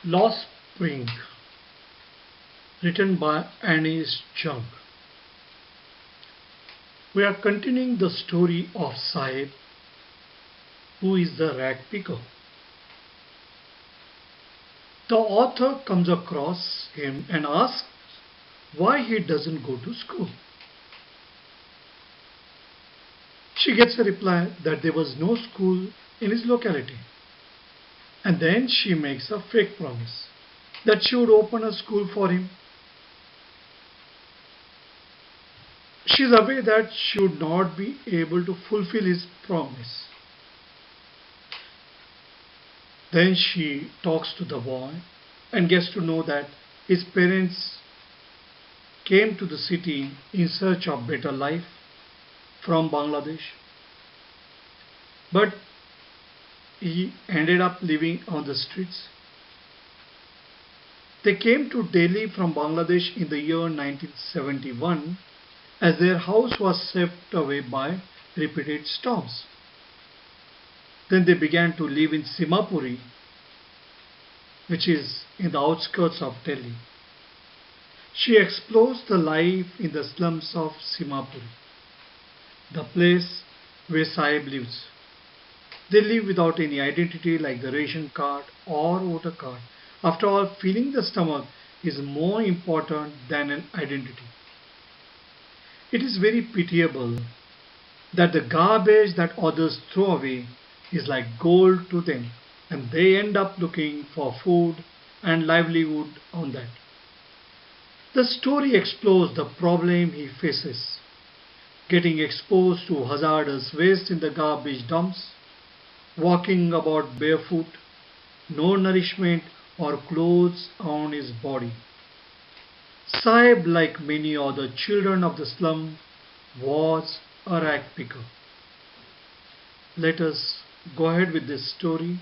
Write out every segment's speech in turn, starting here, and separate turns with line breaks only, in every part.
Lost Spring, written by Annie Jung. We are continuing the story of Sahib, who is the rag picker. The author comes across him and asks why he doesn't go to school. She gets a reply that there was no school in his locality. And then she makes a fake promise that she would open a school for him. She is aware that she would not be able to fulfill his promise. Then she talks to the boy and gets to know that his parents came to the city in search of better life from Bangladesh. But he ended up living on the streets. They came to Delhi from Bangladesh in the year 1971 as their house was swept away by repeated storms. Then they began to live in Simapuri, which is in the outskirts of Delhi. She explores the life in the slums of Simapuri, the place where Sahib lives. They live without any identity like the ration card or voter card. After all, filling the stomach is more important than an identity. It is very pitiable that the garbage that others throw away is like gold to them, and they end up looking for food and livelihood on that. The story explores the problem he faces, getting exposed to hazardous waste in the garbage dumps, walking about barefoot, no nourishment or clothes on his body. Sahib, like many other children of the slum, was a rag picker. Let us go ahead with this story.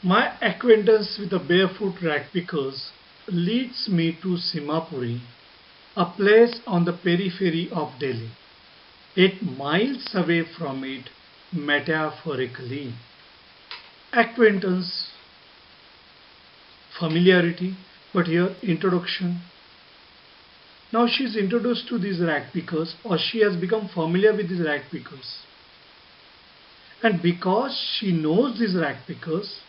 My acquaintance with the barefoot rag pickers leads me to Simapuri, a place on the periphery of Delhi, 8 miles away from it metaphorically. Acquaintance, familiarity, but here introduction. Now she is introduced to these rag pickers, or she has become familiar with these rag pickers. And because she knows these rag pickers,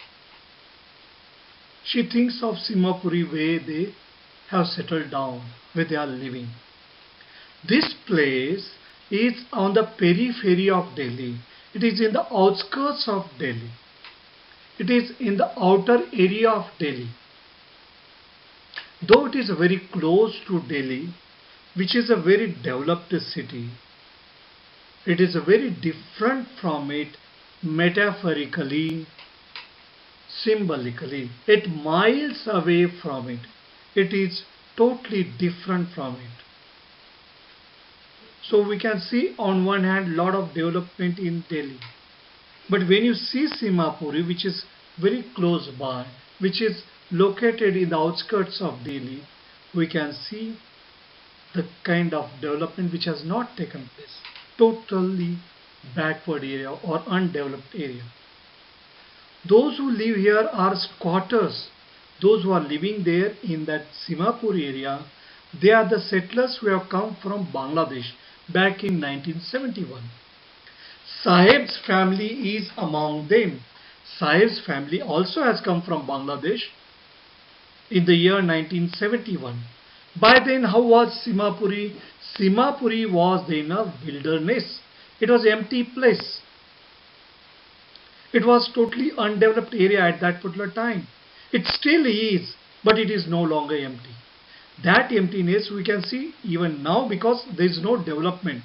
she thinks of Simapuri where they have settled down, where they are living. This place is on the periphery of Delhi. It is in the outskirts of Delhi. It is in the outer area of Delhi. Though it is very close to Delhi, which is a very developed city, it is very different from it metaphorically, symbolically. 8 miles away from it, it is totally different from it. So we can see on one hand lot of development in Delhi. But when you see Simapuri, which is very close by, which is located in the outskirts of Delhi, we can see the kind of development which has not taken place. Totally backward area or undeveloped area. Those who live here are squatters. Those who are living there in that Simapuri area, they are the settlers who have come from Bangladesh back in 1971. Sahib's family is among them. Sahib's family also has come from Bangladesh in the year 1971. By then, how was Simapuri? Simapuri was then a wilderness. It was an empty place. It was totally undeveloped area at that particular time. It still is, but it is no longer empty. That emptiness we can see even now because there is no development.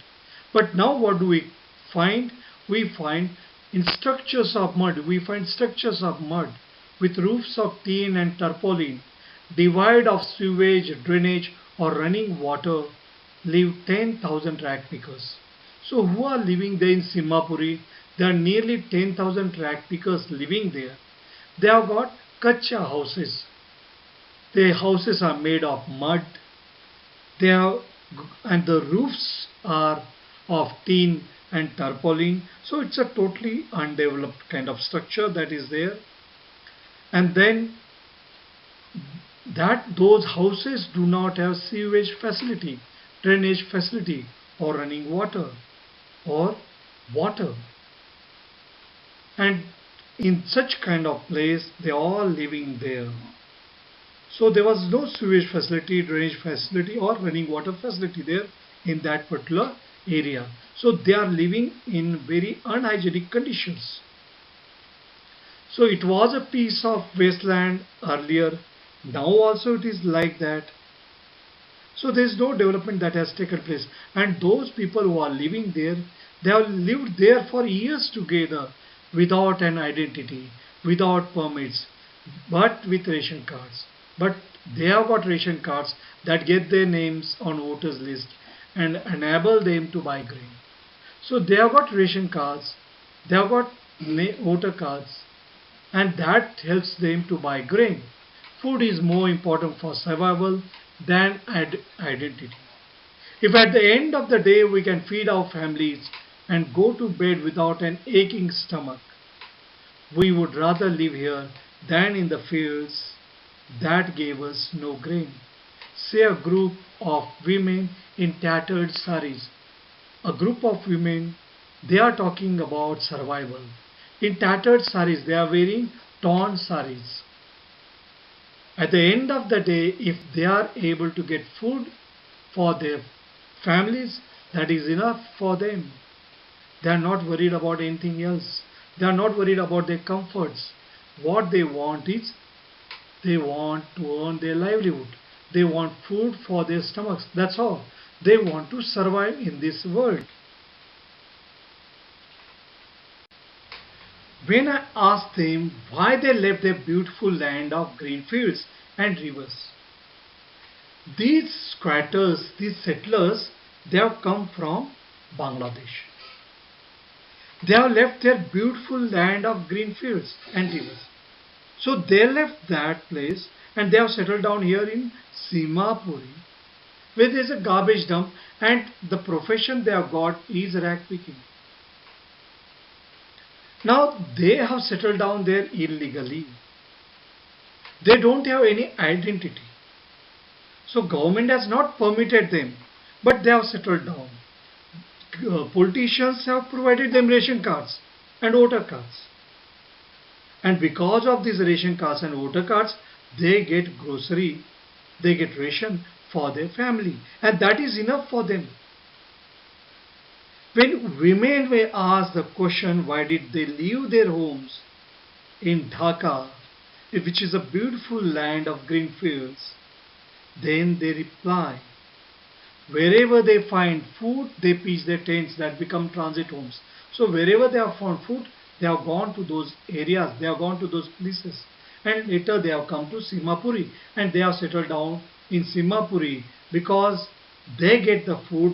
But now what do we find? We find in structures of mud. We find structures of mud with roofs of tin and tarpaulin, devoid of sewage, drainage or running water, live 10,000 rag pickers. So who are living there in Simapuri? There are nearly 10,000 rag pickers living there. They have got kacha houses. Their houses are made of mud. They have, and the roofs are of tin and tarpaulin. So it's a totally undeveloped kind of structure that is there. And then that those houses do not have sewage facility, drainage facility, or running water, or water. And in such kind of place, they are all living there. So there was no sewage facility, drainage facility, or running water facility there in that particular area. So they are living in very unhygienic conditions. So it was a piece of wasteland earlier. Now also it is like that. So there is no development that has taken place. And those people who are living there, they have lived there for years together without an identity, without permits, but with ration cards. But they have got ration cards that get their names on voters list and enable them to buy grain. So they have got ration cards, they have got voter cards, and that helps them to buy grain. Food is more important for survival than identity. If at the end of the day we can feed our families and go to bed without an aching stomach, we would rather live here than in the fields that gave us no grain. Say a group of women in tattered saris. A group of women, they are talking about survival. In tattered saris, they are wearing torn saris. At the end of the day, if they are able to get food for their families, that is enough for them. They are not worried about anything else. They are not worried about their comforts. What they want is, they want to earn their livelihood. They want food for their stomachs. That's all. They want to survive in this world. When I asked them why they left their beautiful land of green fields and rivers, these squatters, these settlers, they have come from Bangladesh. They have left their beautiful land of green fields and rivers. So they left that place and they have settled down here in Simapuri, where there is a garbage dump, and the profession they have got is rag picking. Now they have settled down there illegally. They don't have any identity. So government has not permitted them, but they have settled down. Politicians have provided them ration cards and voter cards. And because of these ration cards and voter cards, they get grocery, they get ration for their family. And that is enough for them. When women were asked the question, why did they leave their homes in Dhaka, which is a beautiful land of green fields, then they reply, wherever they find food, they pitch their tents that become transit homes. So wherever they have found food, they have gone to those areas, they have gone to those places. And later they have come to Simapuri and they have settled down in Simapuri because they get the food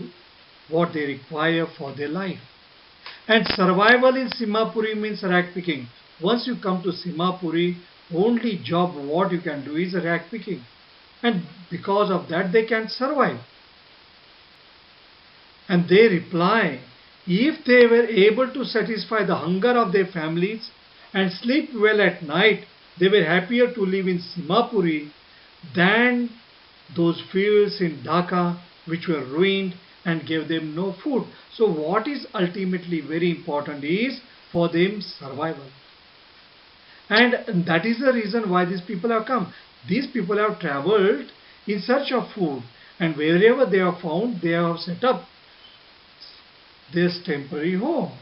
what they require for their life. And survival in Simapuri means rag picking. Once you come to Simapuri, only job what you can do is rag picking. And because of that they can survive. And they reply, if they were able to satisfy the hunger of their families and sleep well at night, they were happier to live in Simapuri than those fields in Dhaka which were ruined and gave them no food. So what is ultimately very important is for them survival. And that is the reason why these people have come. These people have traveled in search of food, and wherever they have found, they have set up this temporary home.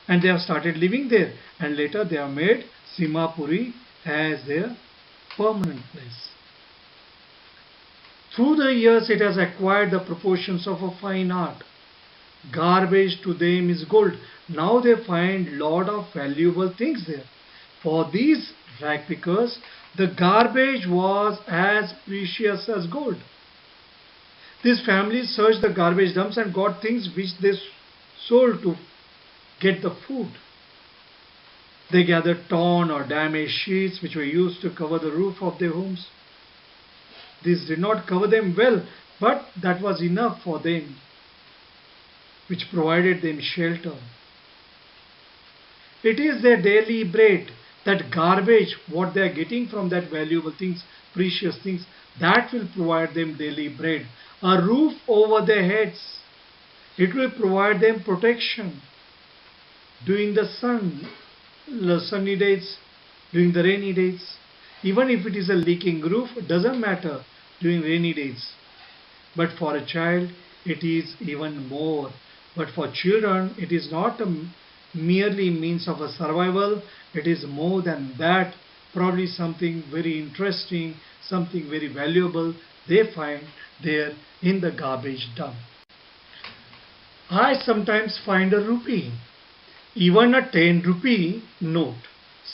And they have started living there. And later they have made Simapuri as their permanent place. Through the years it has acquired the proportions of a fine art. Garbage to them is gold. Now they find lot of valuable things there. For these rag pickers, the garbage was as precious as gold. These families searched the garbage dumps and got things which they sold to get the food. They gathered torn or damaged sheets which were used to cover the roof of their homes. This did not cover them well, but that was enough for them, which provided them shelter. It is their daily bread That garbage, what they are getting from that valuable things, precious things, that will provide them daily bread, a roof over their heads. It will provide them protection during the sunny days, during the rainy days. Even if it is a leaking roof, it doesn't matter during rainy days. But for a child, it is even more. But for children, it is not a merely means of a survival. It is more than that. Probably something very interesting, something very valuable they find there in the garbage dump. I sometimes find a rupee, even a 10 rupee note.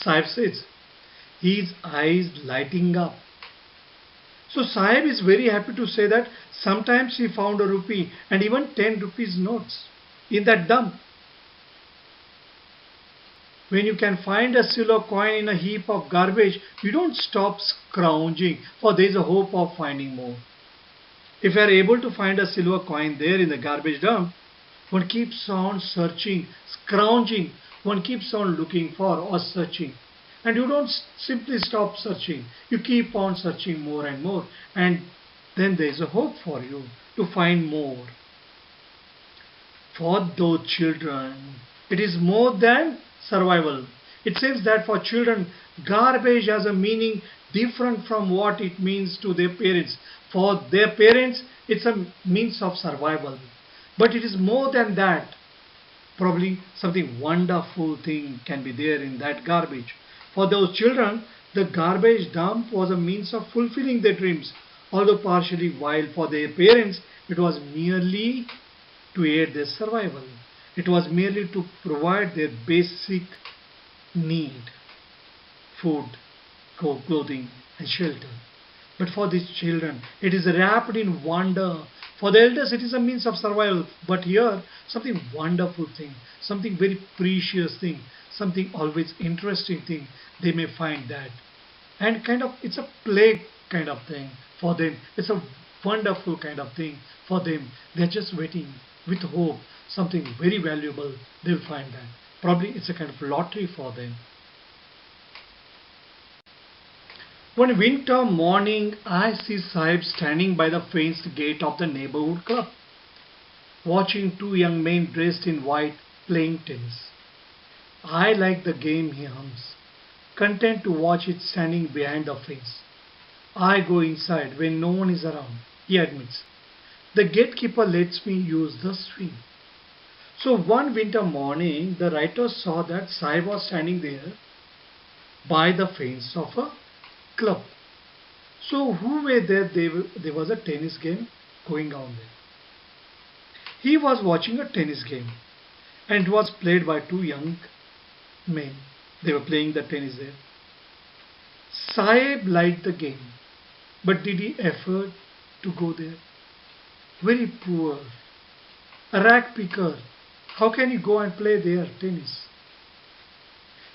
Sahib says, his eyes lighting up. So Sahib is very happy to say that sometimes he found a rupee and even 10 rupees notes in that dump. When you can find a silver coin in a heap of garbage, you don't stop scrounging, for there is a hope of finding more. If you are able to find a silver coin there in the garbage dump, one keeps on searching, scrounging, one keeps on looking for or searching. And you don't simply stop searching, you keep on searching more and more, and then there is a hope for you to find more. For those children, it is more than survival. It seems that for children, garbage has a meaning different from what it means to their parents. For their parents, it's a means of survival. But it is more than that. Probably something wonderful thing can be there in that garbage. For those children, the garbage dump was a means of fulfilling their dreams, although partially, while for their parents, it was merely to aid their survival. It was merely to provide their basic need: food, clothing, and shelter. But for these children, it is wrapped in wonder. For the elders, it is a means of survival. But here, something wonderful thing, something very precious thing, something always interesting thing, they may find that. And kind of, it's a play kind of thing for them. It's a wonderful kind of thing for them. They're just waiting with hope, something very valuable, they'll find that. Probably it's a kind of lottery for them. One winter morning, I see Sahib standing by the fenced gate of the neighborhood club, watching two young men dressed in white playing tennis. I like the game, he hums, content to watch it standing behind the fence. I go inside when no one is around, he admits. The gatekeeper lets me use the swing. So one winter morning, the writer saw that Sahib was standing there by the fence of a club. So who were there? There was a tennis game going on there. He was watching a tennis game, and it was played by two young men. They were playing the tennis there. Sahib liked the game, but did he effort to go there? Very poor. A rag picker. How can he go and play there tennis?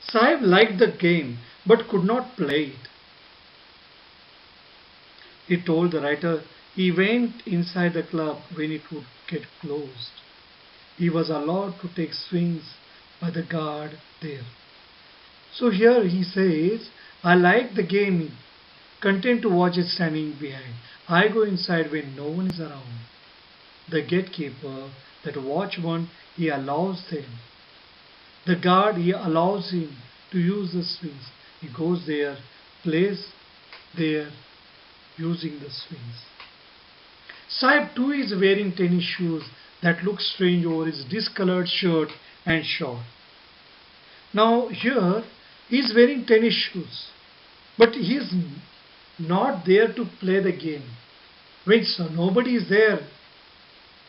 Sahib liked the game, but could not play it. He told the writer he went inside the club when it would get closed. He was allowed to take swings by the guard there. So here he says, I like the game, content to watch it standing behind. I go inside when no one is around. The gatekeeper, that watchman, he allows them. The guard, he allows him to use the swings. He goes there, plays there, using the swings. Sahib too is wearing tennis shoes that look strange over his discolored shirt and short. Now here he is wearing tennis shoes, but he is not there to play the game. When nobody is there,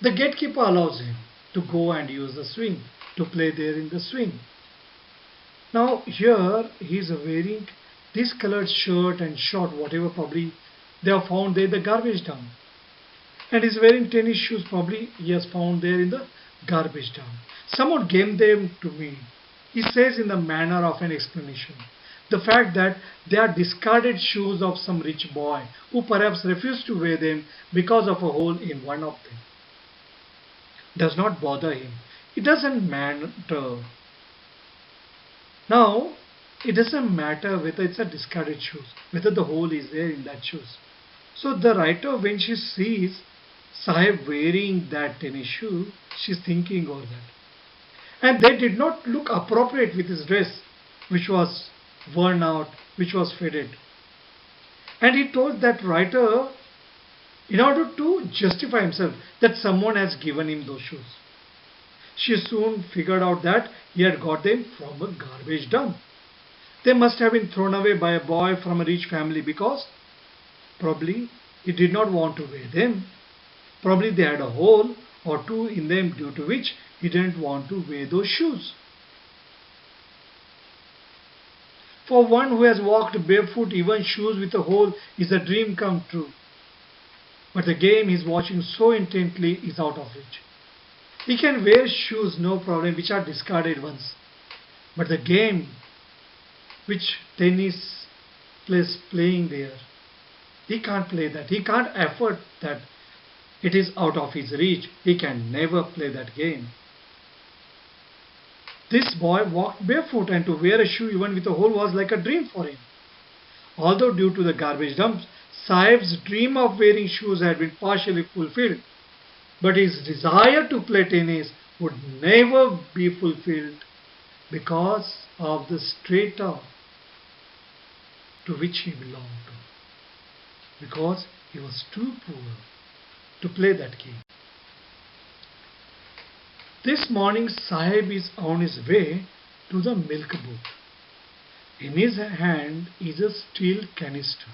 the gatekeeper allows him to go and use the swing, to play there in the swing. Now here he is wearing discolored shirt and short, whatever probably they are found there in the garbage dump. And he's wearing tennis shoes, probably he has found there in the garbage dump. Someone gave them to me. He says in the manner of an explanation. The fact that they are discarded shoes of some rich boy who perhaps refused to wear them because of a hole in one of them does not bother him. It doesn't matter. Now, it doesn't matter whether it's a discarded shoes, whether the hole is there in that shoes. So the writer, when she sees Sahib wearing that tennis shoe, she's thinking over that. And they did not look appropriate with his dress, which was worn out, which was faded. And he told that writer, in order to justify himself, that someone has given him those shoes. She soon figured out that he had got them from a garbage dump. They must have been thrown away by a boy from a rich family because probably he did not want to wear them. Probably they had a hole or two in them, due to which he didn't want to wear those shoes. For one who has walked barefoot, even shoes with a hole is a dream come true. But the game he is watching so intently is out of reach. He can wear shoes, no problem, which are discarded ones. But the game which tennis plays playing there, he can't play that. He can't afford that. It is out of his reach. He can never play that game. This boy walked barefoot, and to wear a shoe even with a hole was like a dream for him. Although due to the garbage dumps, Sahib's dream of wearing shoes had been partially fulfilled, but his desire to play tennis would never be fulfilled because of the strata to which he belonged to, because he was too poor to play that game. This morning Sahib is on his way to the milk booth. In his hand is a steel canister.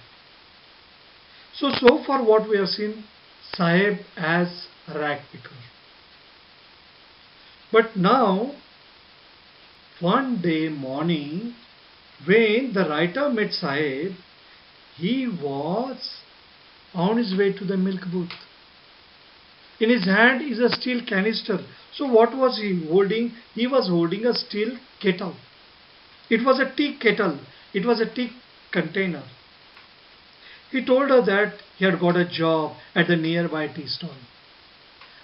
So far what we have seen, Sahib as a rag picker. But now, one day morning, when the writer met Sahib, he was on his way to the milk booth. In his hand is a steel canister. So what was he holding? He was holding a steel kettle. It was a tea kettle. It was a tea container. He told her that he had got a job at the nearby tea stall.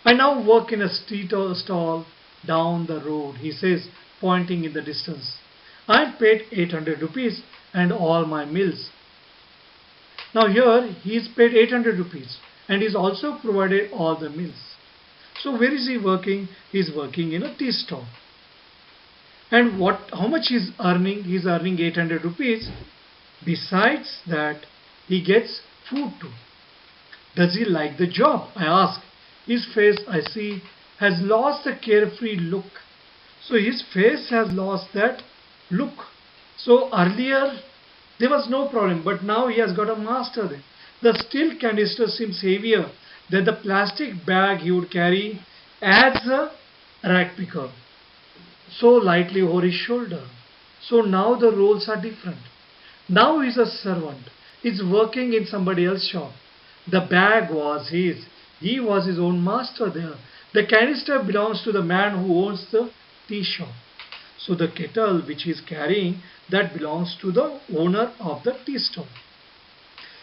I now work in a tea stall down the road, he says, pointing in the distance. I am paid 800 rupees and all my meals. Now here he is paid 800 rupees and is also provided all the meals. So where is he working? He is working in a tea stall. And how much he is earning? He is earning 800 rupees. Besides that, he gets food too. Does he like the job? I ask. His face, I see, has lost the carefree look. So his face has lost that look. So earlier there was no problem, but now he has got a master there. The steel canister seems heavier than the plastic bag he would carry as a rag picker, so lightly over his shoulder. So now the roles are different. Now he is a servant. He is working in somebody else's shop. The bag was his. He was his own master there. The canister belongs to the man who owns the tea shop. So the kettle which he is carrying, that belongs to the owner of the tea stall.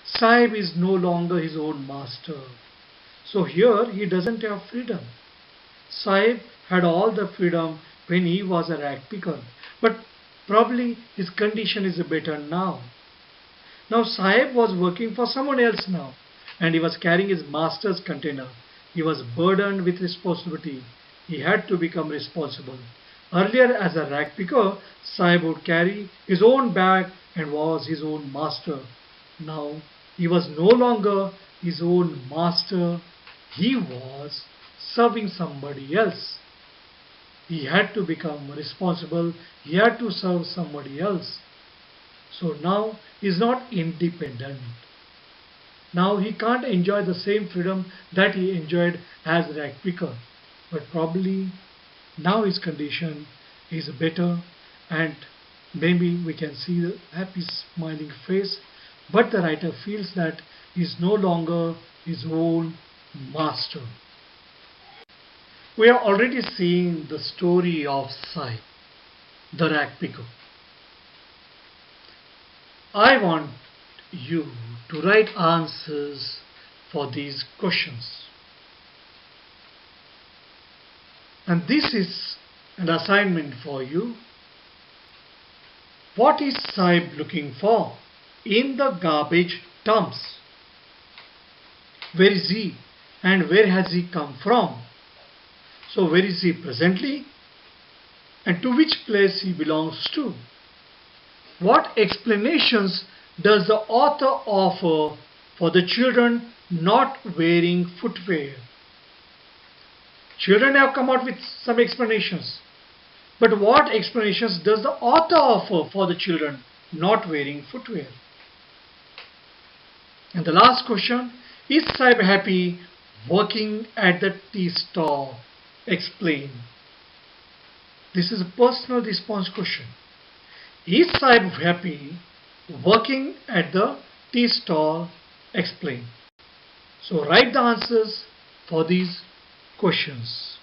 Sahib is no longer his own master. So here he doesn't have freedom. Sahib had all the freedom when he was a rag picker. But probably his condition is better now. Now Sahib was working for someone else now, and he was carrying his master's container. He was burdened with responsibility. He had to become responsible. Earlier as a rag picker, Sahib would carry his own bag and was his own master. Now he was no longer his own master. He was serving somebody else. He had to become responsible. He had to serve somebody else. So now he is not independent. Now he can't enjoy the same freedom that he enjoyed as rag picker. But probably now his condition is better, and maybe we can see the happy smiling face. But the writer feels that he is no longer his own master. We are already seeing the story of Sahib, the rag picker. I want you to write answers for these questions. And this is an assignment for you. What is Saib looking for in the garbage dumps? Where is he and where has he come from? So where is he presently and to which place he belongs to? What explanations does the author offer for the children not wearing footwear? Children have come out with some explanations. But what explanations does the author offer for the children not wearing footwear? And the last question, is Saib happy working at the tea stall? Explain. This is a personal response question. Is Saib happy working at the tea stall? Explain. So write the answers for these questions.